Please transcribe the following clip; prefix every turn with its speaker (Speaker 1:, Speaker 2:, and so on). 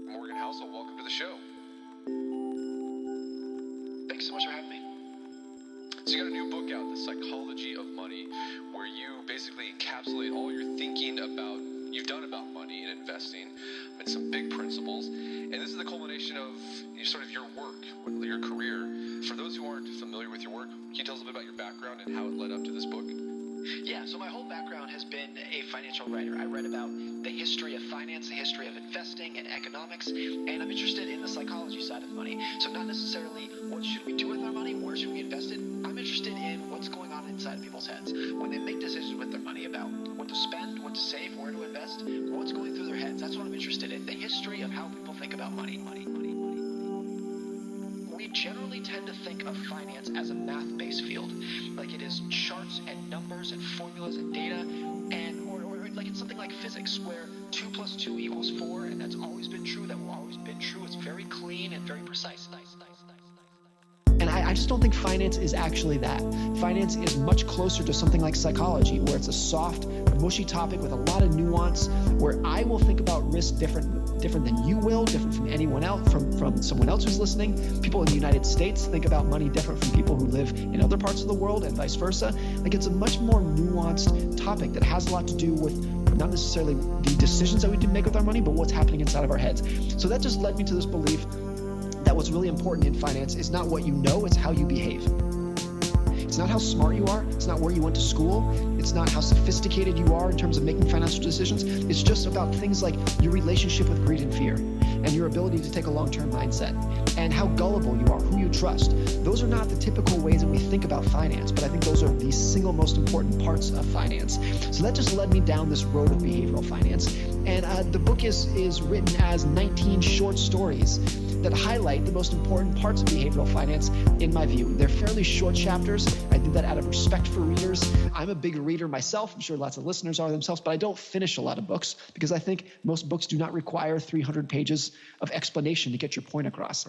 Speaker 1: Housel, welcome to the show.
Speaker 2: Thanks so much for having me.
Speaker 1: So you got a new book out, The Psychology of Money, where you basically encapsulate all your thinking you've done about money and investing and some big principles. And this is the culmination of sort of your work, your career. For those who aren't familiar with your work, can you tell us a bit about your background and how it led up to this book?
Speaker 2: Yeah, so my whole background has been a financial writer. I read about the history of finance, the history of investing and economics, and I'm interested in the psychology side of money. So not necessarily what should we do with our money, where should we invest it. I'm interested in what's going on inside people's heads when they make decisions with their money about what to spend, what to save, where to invest, what's going through their heads. That's what I'm interested in, the history of how people think about money. We generally tend to think of finance as a math-based field, like it is charts and numbers and formulas and data, or like it's something like physics, where 2 + 2 = 4, and that's always been true, that will always been true. It's very clean and very precise.
Speaker 3: And I just don't think finance is actually that. Finance is much closer to something like psychology, where it's a soft, mushy topic with a lot of nuance, where I will think about risk different than you will, different from anyone else, from someone else who's listening. People in the United States think about money different from people who live in other parts of the world, and vice versa. Like, it's a much more nuanced topic that has a lot to do with not necessarily the decisions that we make with our money, but what's happening inside of our heads. So that just led me to this belief that what's really important in finance is not what you know, it's how you behave. It's not how smart you are, it's not where you went to school, it's not how sophisticated you are in terms of making financial decisions. It's just about things like your relationship with greed and fear, and your ability to take a long-term mindset, and how gullible you are, who you trust. Those are not the typical ways that we think about finance, but I think those are the single most important parts of finance. So that just led me down this road of behavioral finance. And the book is written as 19 short stories that highlight the most important parts of behavioral finance, in my view. They're fairly short chapters. I did that out of respect for readers. I'm a big reader myself. I'm sure lots of listeners are themselves, but I don't finish a lot of books because I think most books do not require 300 pages of explanation to get your point across.